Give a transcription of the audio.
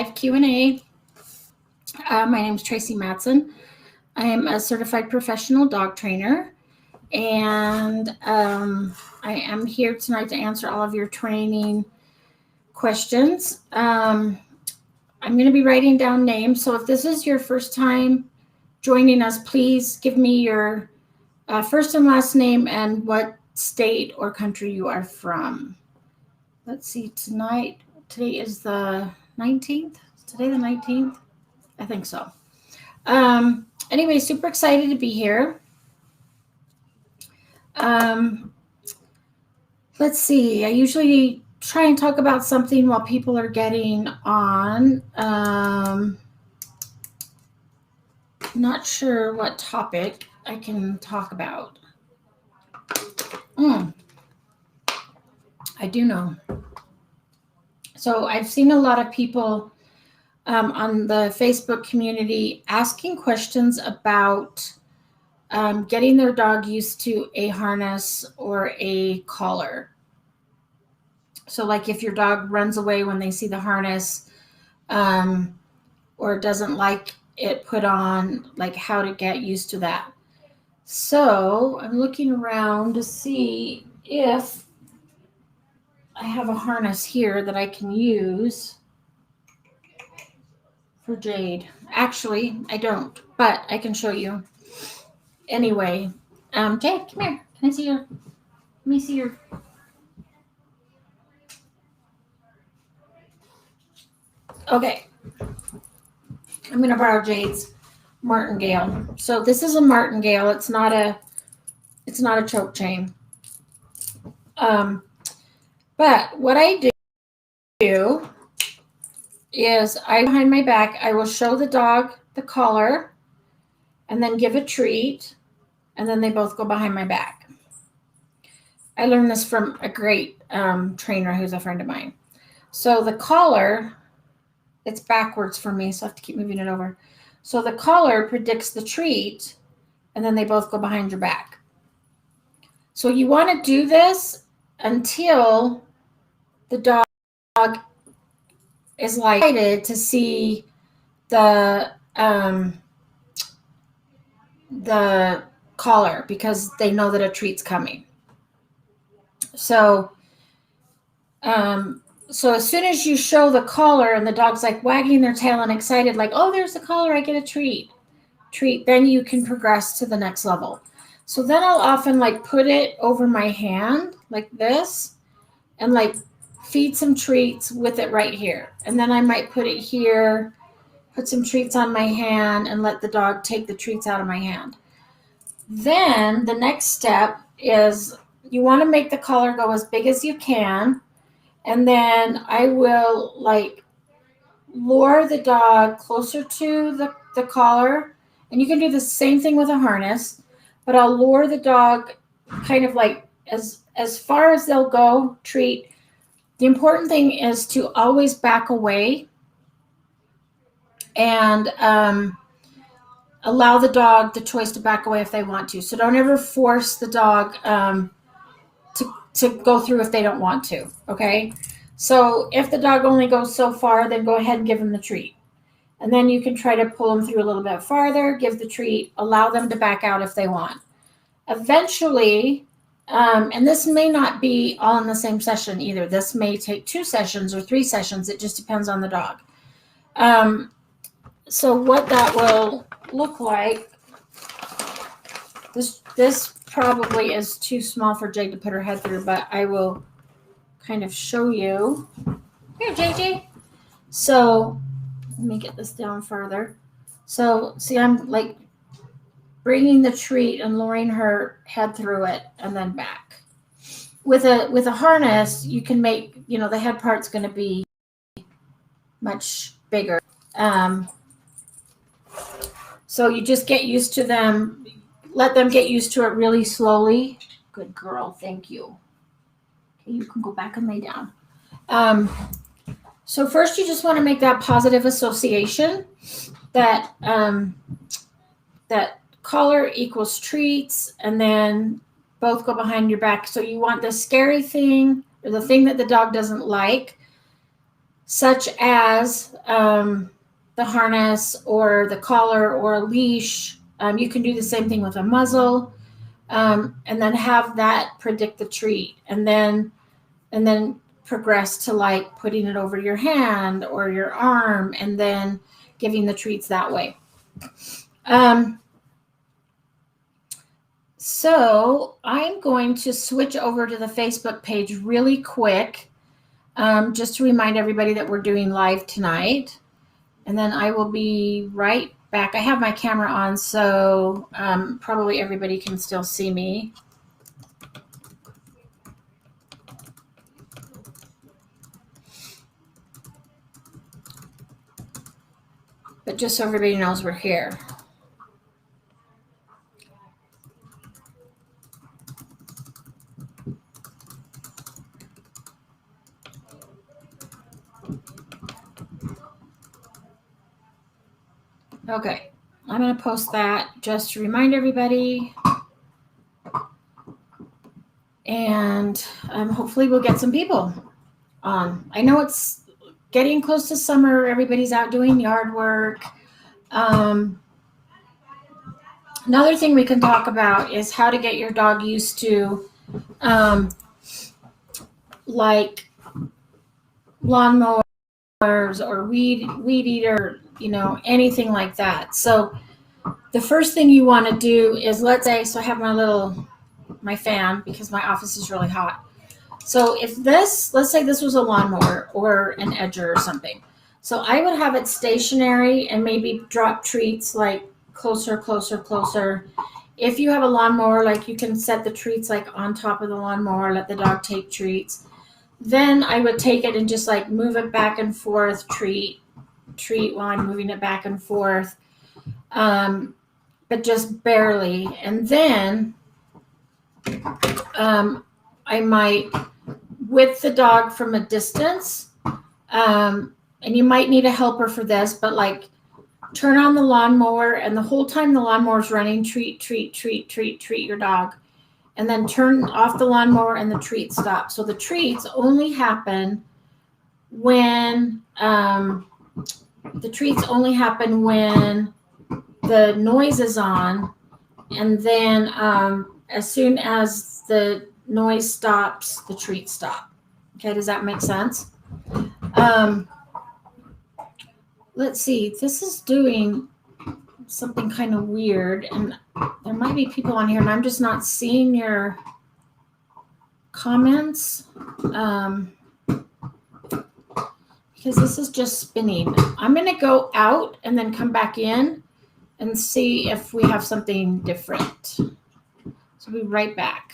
Q&A. My name is Tracy Matson. I am a certified professional dog trainer, and I am here tonight to answer all of your training questions. I'm going to be writing down names, so if this is your first time joining us, please give me your first and last name and what state or country you are from. Let's see, today is the 19th. Is today the 19th? I think so. Anyway, super excited to be here. Let's see. I usually try and talk about something while people are getting on. Not sure what topic I can talk about. I do know. So I've seen a lot of people on the Facebook community asking questions about getting their dog used to a harness or a collar. So like if your dog runs away when they see the harness or doesn't like it put on, like how to get used to that. So I'm looking around to see if I have a harness here that I can use for Jade. Actually, I don't, but I can show you. Anyway, Jade, come here. Can I see your? Let me see your. Okay, I'm gonna borrow Jade's martingale. So this is a martingale. It's not a choke chain. But what I do is behind my back, I will show the dog the collar and then give a treat, and then they both go behind my back. I learned this from a great trainer who's a friend of mine. So the collar, it's backwards for me, so I have to keep moving it over. So the collar predicts the treat, and then they both go behind your back. So you want to do this until the dog is excited to see the collar because they know that a treat's coming. So as soon as you show the collar and the dog's like wagging their tail and excited, like, oh, there's the collar, I get a treat, then you can progress to the next level. So then I'll often like put it over my hand like this and like feed some treats with it right here. And then I might put it here, put some treats on my hand and let the dog take the treats out of my hand. Then the next step is you want to make the collar go as big as you can. And then I will like lure the dog closer to the collar. And you can do the same thing with a harness, but I'll lure the dog kind of like as far as they'll go, treat. The important thing is to always back away and allow the dog the choice to back away if they want to. So don't ever force the dog to go through if they don't want to, okay? So if the dog only goes so far, then go ahead and give them the treat. And then you can try to pull them through a little bit farther, give the treat, allow them to back out if they want. Eventually, and this may not be all in the same session either. This may take 2 sessions or 3 sessions. It just depends on the dog. So what that will look like, this probably is too small for Jade to put her head through, but I will kind of show you. Here, JJ. So let me get this down further. So see, I'm like bringing the treat and luring her head through it and then back. With a harness, you can make, the head part's going to be much bigger. So you just get used to them. Let them get used to it really slowly. Good girl, thank you. Okay, you can go back and lay down. So first you just want to make that positive association that that collar equals treats, and then both go behind your back. So you want the scary thing or the thing that the dog doesn't like such as the harness or the collar or a leash. You can do the same thing with a muzzle, and then have that predict the treat, and then progress to like putting it over your hand or your arm, and then giving the treats that way. So I'm going to switch over to the Facebook page really quick, just to remind everybody that we're doing live tonight. And then I will be right back. I have my camera on, so probably everybody can still see me. But just so everybody knows we're here. Okay, I'm going to post that just to remind everybody. And hopefully we'll get some people on. I know it's getting close to summer. Everybody's out doing yard work. Another thing we can talk about is how to get your dog used to like lawnmowers or weed eater, anything like that. So the first thing you want to do is, let's say, so I have my fan because my office is really hot. So if let's say this was a lawnmower or an edger or something. So I would have it stationary and maybe drop treats like closer. If you have a lawnmower, like you can set the treats like on top of the lawnmower, let the dog take treats. Then I would take it and just like move it back and forth, treat while I'm moving it back and forth, but just barely. And then I might whip the dog from a distance, and you might need a helper for this, but like turn on the lawnmower, and the whole time the lawnmower's running, treat your dog. And then turn off the lawnmower and the treat stops. So the treats only happen when the noise is on, and then as soon as the noise stops, the treats stop. Okay, does that make sense? Let's see. This is doing something kind of weird, and there might be people on here and I'm just not seeing your comments, because this is just spinning. I'm going to go out and then come back in and see if we have something different. So we'll be right back.